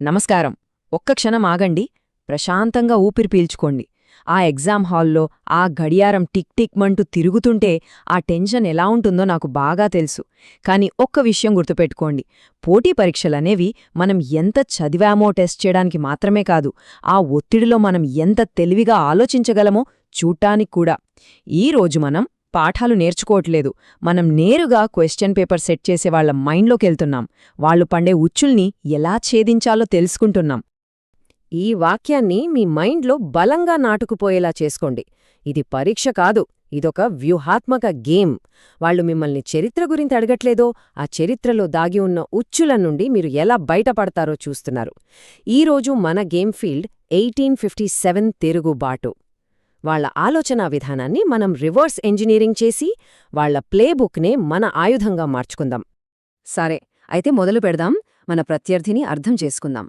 నమస్కారం. ఒక్క క్షణం ఆగండి. ప్రశాంతంగా ఊపిరి పీల్చుకోండి. ఆ ఎగ్జామ్ హాల్లో ఆ గడియారం టిక్ టిక్ మంటూ తిరుగుతుంటే ఆ టెన్షన్ ఎలా ఉంటుందో నాకు బాగా తెలుసు. కాని ఒక్క విషయం గుర్తుపెట్టుకోండి. పోటీ పరీక్షలనేవి మనం ఎంత చదివామో టెస్ట్ చేయడానికి మాత్రమే కాదు, ఆ ఒత్తిడిలో మనం ఎంత తెలివిగా ఆలోచించగలమో చూడ్డానికి కూడా. ఈరోజు మనం పాఠాలు నేర్చుకోవట్లేదు, మనం నేరుగా క్వశ్చన్ పేపర్ సెట్ చేసేవాళ్ల మైండ్లోకెళ్తున్నాం. వాళ్లు పండే ఉచ్చుల్ని ఎలా ఛేదించాలో తెలుసుకుంటున్నాం. ఈ వాక్యాన్ని మీ మైండ్లో బలంగా నాటుకుపోయేలా చేసుకోండి. ఇది పరీక్ష కాదు, ఇదొక వ్యూహాత్మక గేమ్. వాళ్లు మిమ్మల్ని చరిత్ర గురించి అడగట్లేదో, ఆ చరిత్రలో దాగి ఉన్న ఉచ్చుల నుండి మీరు ఎలా బయటపడతారో చూస్తున్నారు. ఈరోజు మన గేమ్ ఫీల్డ్ 1857 తిరుగుబాటు. వాళ్ల ఆలోచనా విధానాన్ని మనం రివర్స్ ఎంజినీరింగ్ చేసి వాళ్ల ప్లేబుక్నే మన ఆయుధంగా మార్చుకుందాం. సరే, అయితే మొదలు పెడదాం. మన ప్రత్యర్థిని అర్థం చేసుకుందాం.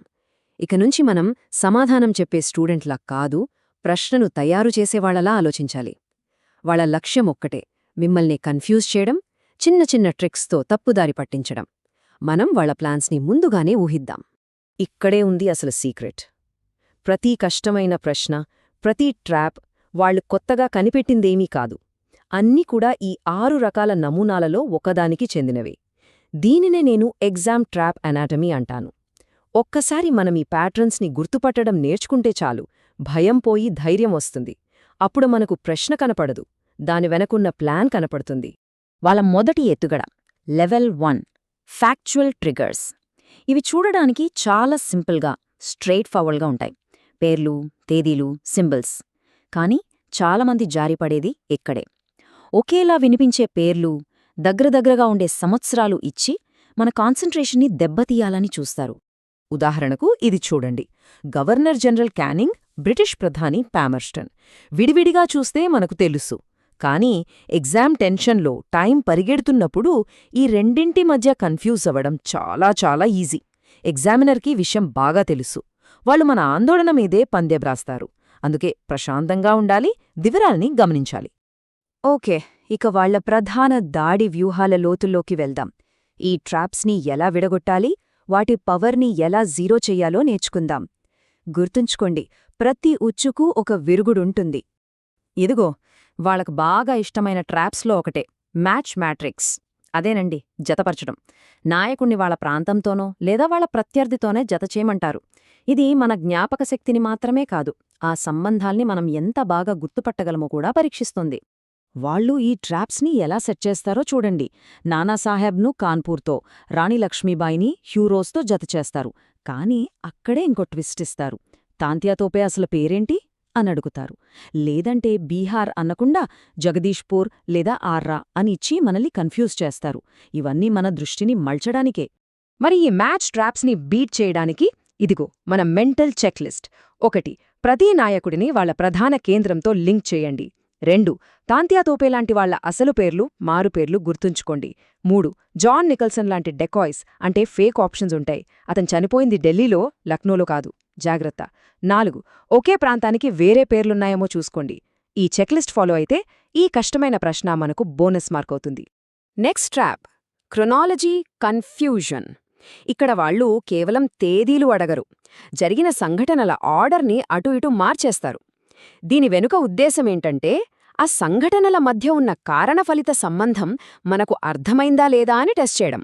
ఇక నుంచి మనం సమాధానం చెప్పే స్టూడెంట్లా కాదు, ప్రశ్నను తయారు చేసేవాళ్లలా ఆలోచించాలి. వాళ్ల లక్ష్యం ఒక్కటే, మిమ్మల్ని కన్ఫ్యూజ్ చేయడం, చిన్న చిన్న ట్రిక్స్తో తప్పుదారి పట్టించడం. మనం వాళ్ల ప్లాన్స్ని ముందుగానే ఊహిద్దాం. ఇక్కడే ఉంది అసలు సీక్రెట్. ప్రతి కష్టమైన ప్రశ్న, ప్రతి ట్రాప్ వాళ్లు కొత్తగా కనిపెట్టిందేమీ కాదు. అన్నీ కూడా ఈ 6 రకాల నమూనాలలో ఒకదానికి చెందినవే. దీనినే నేను ఎగ్జామ్ ట్రాప్ అనాటమీ అంటాను. ఒక్కసారి మనం ఈ ప్యాటర్న్స్ని గుర్తుపట్టడం నేర్చుకుంటే చాలు, భయం పోయి ధైర్యం వస్తుంది. అప్పుడు మనకు ప్రశ్న కనపడదు, దాని వెనకున్న ప్లాన్ కనపడుతుంది. వాళ్ళ మొదటి ఎత్తుగడ లెవెల్ 1 ఫ్యాక్చువల్ ట్రిగర్స్. ఇవి చూడడానికి చాలా సింపుల్గా, స్ట్రెయిట్ ఫార్వర్డ్గా ఉంటాయి. పేర్లు, తేదీలు, సింబల్స్. కాని చాలామంది జారిపడేది ఇక్కడే. ఒకేలా వినిపించే పేర్లు, దగ్గరగా ఉండే సంవత్సరాలు ఇచ్చి మన కాన్సంట్రేషన్ని దెబ్బతీయాలని చూస్తారు. ఉదాహరణకు ఇది చూడండి. గవర్నర్ జనరల్ క్యానింగ్, బ్రిటిష్ ప్రధాని పామర్స్టన్. విడివిడిగా చూస్తే మనకు తెలుసు. కానీ ఎగ్జామ్ టెన్షన్లో టైం పరిగెడుతున్నప్పుడు ఈ రెండింటి మధ్య కన్ఫ్యూజ్ అవ్వడం చాలా ఈజీ. ఎగ్జామినర్కి విషయం బాగా తెలుసు. వాళ్ళు మన ఆందోళన మీదే పందెబ్రాస్తారు. అందుకే ప్రశాంతంగా ఉండాలి, వివరాల్ని గమనించాలి. ఓకే, ఇక వాళ్ల ప్రధాన దాడి వ్యూహాల లోతుల్లోకి వెళ్దాం. ఈ ట్రాప్స్ని ఎలా విడగొట్టాలి, వాటి పవర్ని ఎలా జీరో చెయ్యాలో నేర్చుకుందాం. గుర్తుంచుకోండి, ప్రతి ఉచ్చుకు ఒక విరుగుడుంటుంది. ఇదిగో వాళ్ళకు బాగా ఇష్టమైన ట్రాప్స్లో ఒకటే మ్యాచ్ మ్యాట్రిక్స్. అదేనండి, జతపరచడం. నాయకుణ్ణి వాళ్ల ప్రాంతంతోనో లేదా వాళ్ల ప్రత్యర్థితోనే జతచేయమంటారు. ఇది మన జ్ఞాపక శక్తిని మాత్రమే కాదు, ఆ సంబంధాల్ని మనం ఎంత బాగా గుర్తుపట్టగలమో కూడా పరీక్షిస్తుంది. వాళ్ళు ఈ ట్రాప్స్ని ఎలా సెట్ చేస్తారో చూడండి. నానాసాహెబ్ను కాన్పూర్తో, రాణి లక్ష్మీబాయిని హ్యూరోస్తో జతచేస్తారు. కాని అక్కడే ఇంకో ట్విస్ట్ ఇస్తారు. తాంత్యాతోపే అసలు పేరేంటి అని అడుగుతారు. లేదంటే బీహార్ అనకుండా జగదీష్పూర్ లేదా ఆర్రా అని ఇచ్చి మనల్ని కన్ఫ్యూజ్ చేస్తారు. ఇవన్నీ మన దృష్టిని మళ్చడానికే. మరి ఈ మ్యాచ్ ట్రాప్స్ని బీట్ చేయడానికి ఇదిగో మన మెంటల్ చెక్లిస్ట్. 1. ప్రతి నాయకుడిని వాళ్ల ప్రధాన కేంద్రంతో లింక్ చేయండి. 2. తాంత్యాతోపేలాంటి వాళ్ల అసలు పేర్లు, మారుపేర్లు గుర్తుంచుకోండి. 3. జాన్ నికల్సన్ లాంటి డెకాయ్స్ అంటే ఫేక్ ఆప్షన్స్ ఉంటాయి. అతను చనిపోయింది ఢిల్లీలో, లక్నోలో కాదు, జాగ్రత్త. 4. ఒకే ప్రాంతానికి వేరే పేర్లున్నాయేమో చూసుకోండి. ఈ చెక్లిస్ట్ ఫాలో అయితే ఈ కష్టమైన ప్రశ్న మనకు బోనస్ మార్క్ అవుతుంది. Next trap chronology confusion. ఇక్కడ వాళ్లు కేవలం తేదీలు అడగరు, జరిగిన సంఘటనల ఆర్డర్ని అటు ఇటు మార్చేస్తారు. దీని వెనుక ఉద్దేశమేంటంటే ఆ సంఘటనల మధ్య ఉన్న కారణఫలిత సంబంధం మనకు అర్థమైందా లేదా అని టెస్ట్ చేయడం.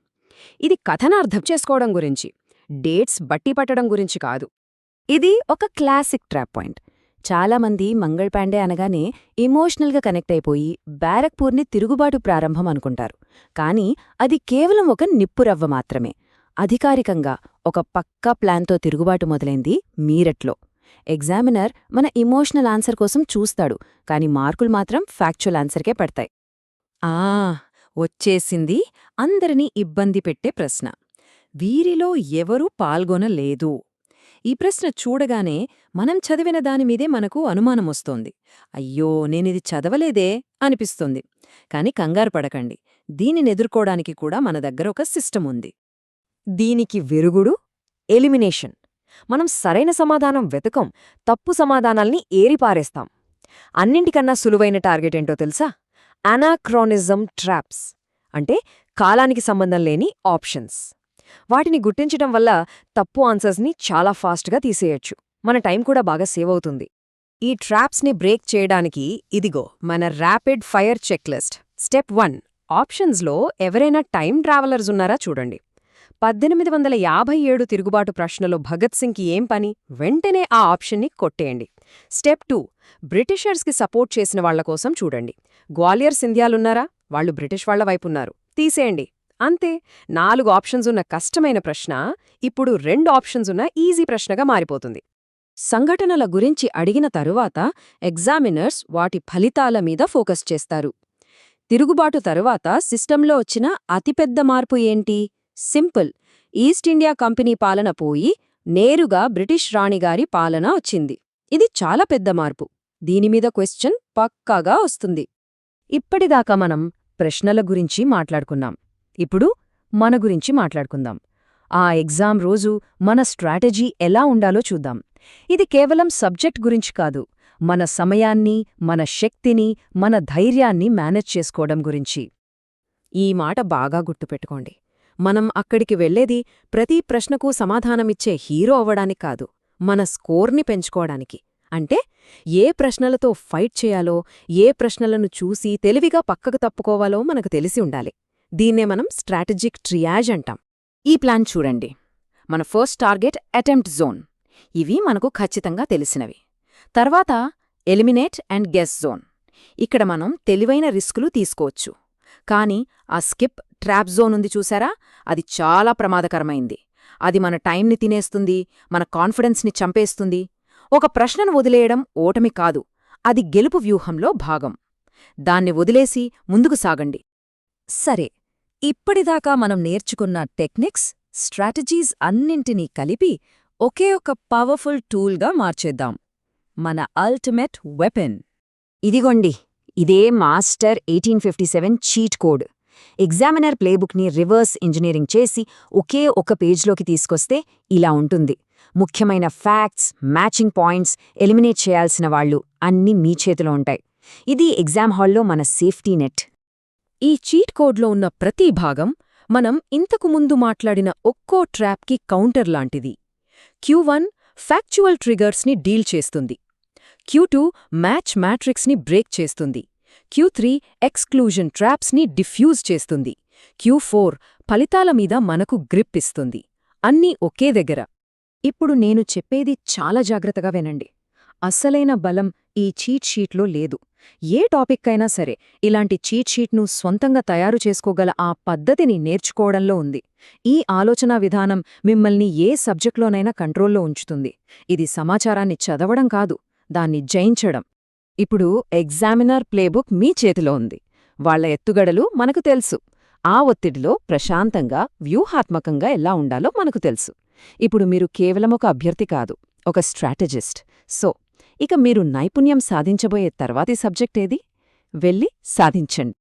ఇది కథను అర్థం చేసుకోవడం గురించి, డేట్స్ బట్టి పట్టడం గురించి కాదు. ఇది ఒక క్లాసిక్ ట్రాప్ పాయింట్. చాలామంది మంగళ్ పాండే అనగానే ఎమోషనల్గా కనెక్ట్ అయిపోయి బ్యారక్పూర్ని తిరుగుబాటు ప్రారంభం అనుకుంటారు. కానీ అది కేవలం ఒక నిప్పురవ్వ మాత్రమే. అధికారికంగా ఒక పక్కా ప్లాన్తో తిరుగుబాటు మొదలైంది మీరట్లో. ఎగ్జామినర్ మన ఎమోషనల్ ఆన్సర్ కోసం చూస్తాడు, కాని మార్కులు మాత్రం ఫ్యాక్చువల్ ఆన్సర్కే పడతాయి. వచ్చేసింది అందరినీ ఇబ్బంది పెట్టే ప్రశ్న. వీరిలో ఎవరూ పాల్గొనలేదు. ఈ ప్రశ్న చూడగానే మనం చదివిన దానిమీదే మనకు అనుమానమొస్తోంది. అయ్యో, నేనిది చదవలేదే అనిపిస్తుంది. కాని కంగారు పడకండి, దీనినెదుర్కోడానికి కూడా మన దగ్గర ఒక సిస్టమ్ ఉంది. దీనికి విరుగుడు ఎలిమినేషన్. మనం సరైన సమాధానం వెతకం, తప్పు సమాధానాల్ని ఏరిపారేస్తాం. అన్నింటికన్నా సులువైన టార్గెట్ ఏంటో తెలుసా? అనాక్రోనిజం ట్రాప్స్. అంటే కాలానికి సంబంధం లేని ఆప్షన్స్. వాటిని గుర్తించడం వల్ల తప్పు ఆన్సర్స్ని చాలా ఫాస్ట్గా తీసేయొచ్చు. మన టైం కూడా బాగా సేవ్ అవుతుంది. ఈ ట్రాప్స్ని బ్రేక్ చేయడానికి ఇదిగో మన ర్యాపిడ్ ఫైర్ చెక్లిస్ట్. స్టెప్ 1. ఆప్షన్స్లో ఎవరైనా టైం ట్రావెలర్స్ ఉన్నారా చూడండి. 1857 తిరుగుబాటు ప్రశ్నలో భగత్ సింగ్కి ఏం పని? వెంటనే ఆ ఆప్షన్ని కొట్టేయండి. స్టెప్ 2. బ్రిటిషర్స్కి సపోర్ట్ చేసిన వాళ్ల కోసం చూడండి. గ్వాలియర్ సింధ్యాలున్నారా? వాళ్ళు బ్రిటిష్ వాళ్ల వైపున్నారు. తీసేయండి. అంతే. 4 ఆప్షన్స్ ఉన్న కష్టమైన ప్రశ్న ఇప్పుడు 2 ఆప్షన్స్ ఉన్న ఈజీ ప్రశ్నగా మారిపోతుంది. సంఘటనల గురించి అడిగిన తరువాత ఎగ్జామినర్స్ వాటి ఫలితాల మీద ఫోకస్ చేస్తారు. తిరుగుబాటు తరువాత సిస్టంలో వచ్చిన అతిపెద్ద మార్పు ఏంటి? సింపుల్. ఈస్ట్ ఇండియా కంపెనీ పాలన పోయి నేరుగా బ్రిటిష్ రాణిగారి పాలన వచ్చింది. ఇది చాలా పెద్ద మార్పు. దీనిమీద క్వశ్చన్ పక్కాగా వస్తుంది. ఇప్పటిదాకా మనం ప్రశ్నల గురించి మాట్లాడుకున్నాం. ఇప్పుడు మన గురించి మాట్లాడుకుందాం. ఆ ఎగ్జామ్ రోజు మన స్ట్రాటజీ ఎలా ఉండాలో చూద్దాం. ఇది కేవలం సబ్జెక్ట్ గురించి కాదు, మన సమయాన్ని, మన శక్తిని, మన ధైర్యాన్ని మేనేజ్ చేసుకోవడం గురించి. ఈ మాట బాగా గుర్తుపెట్టుకోండి. మనం అక్కడికి వెళ్లేది ప్రతి ప్రశ్నకు సమాధానమిచ్చే హీరో అవ్వడానికి కాదు, మన స్కోర్ని పెంచుకోవడానికి. అంటే ఏ ప్రశ్నలతో ఫైట్ చేయాలో, ఏ ప్రశ్నలను చూసి తెలివిగా పక్కకు తప్పుకోవాలో మనకు తెలిసి ఉండాలి. దీన్నే మనం స్ట్రాటజిక్ ట్రియాజ్ అంటాం. ఈ ప్లాన్ చూడండి. మన ఫస్ట్ టార్గెట్ అటెంప్ట్ జోన్. ఇవి మనకు ఖచ్చితంగా తెలిసినవి. తర్వాత ఎలిమినేట్ అండ్ గెస్ జోన్. ఇక్కడ మనం తెలివైన రిస్కులు తీసుకోవచ్చు. కానీ ఆ స్కిప్ ట్రాప్ జోన్ ఉంది చూసారా? అది చాలా ప్రమాదకరమైంది. అది మన టైంని తినేస్తుంది, మన కాన్ఫిడెన్స్ని చంపేస్తుంది. ఒక ప్రశ్నను వదిలేయడం ఓటమి కాదు, అది గెలుపు వ్యూహంలో భాగం. దాన్ని వదిలేసి ముందుకు సాగండి. సరే, ఇప్పటిదాకా మనం నేర్చుకున్న టెక్నిక్స్, స్ట్రాటజీస్ అన్నింటినీ కలిపి ఒకే ఒక పవర్ఫుల్ టూల్గా మార్చేద్దాం. మన అల్టిమేట్ వెపన్. ఇదిగోండి, ఇదే మాస్టర్ 1857 చీట్ కోడ్. ఎగ్జామినర్ ప్లేబుక్ని రివర్స్ ఇంజనీరింగ్ చేసి ఒకే ఒక పేజ్లోకి తీసుకొస్తే ఇలా ఉంటుంది. ముఖ్యమైన ఫ్యాక్ట్స్, మ్యాచింగ్ పాయింట్స్, ఎలిమినేట్ చేయాల్సిన వాళ్ళు అన్నీ మీ చేతిలో ఉంటాయి. ఇది ఎగ్జామ్ హాల్లో మన సేఫ్టీ నెట్. ఈ చీట్ కోడ్లో ఉన్న ప్రతి భాగం మనం ఇంతకుముందు మాట్లాడిన ఒక్కో ట్రాప్కి కౌంటర్ లాంటిది. Q1 ఫ్యాక్చువల్ ట్రిగర్స్ని డీల్ చేస్తుంది. Q2 మ్యాచ్ మ్యాట్రిక్స్ని బ్రేక్ చేస్తుంది. Q3 ఎక్స్క్లూజన్ ట్రాప్స్ని డిఫ్యూజ్ చేస్తుంది. Q4 ఫలితాల మీద మనకు గ్రిప్ ఇస్తుంది. అన్నీ ఒకే దగ్గర. ఇప్పుడు నేను చెప్పేది చాలా జాగ్రత్తగా వినండి. అసలైన బలం ఈ చీట్ షీట్లో లేదు. ఏ టాపిక్కైనా సరే ఇలాంటి చీట్ షీట్ను స్వంతంగా తయారు చేసుకోగల ఆ పద్ధతిని నేర్చుకోవడంలో ఉంది. ఈ ఆలోచనా విధానం మిమ్మల్ని ఏ సబ్జెక్ట్లోనైనా కంట్రోల్లో ఉంచుతుంది. ఇది సమాచారాన్ని చదవడం కాదు, దాన్ని జయించడం. ఇప్పుడు ఎగ్జామినర్ ప్లేబుక్ మీ చేతిలో ఉంది. వాళ్ల ఎత్తుగడలు మనకు తెలుసు. ఆ ఒత్తిడిలో ప్రశాంతంగా, వ్యూహాత్మకంగా ఎలా ఉండాలో మనకు తెలుసు. ఇప్పుడు మీరు కేవలం ఒక అభ్యర్థి కాదు, ఒక స్ట్రాటజిస్ట్. సో ఇక మీరు నైపుణ్యం సాధించబోయే తర్వాతి సబ్జెక్ట్ ఏది? వెళ్ళి సాధించండి.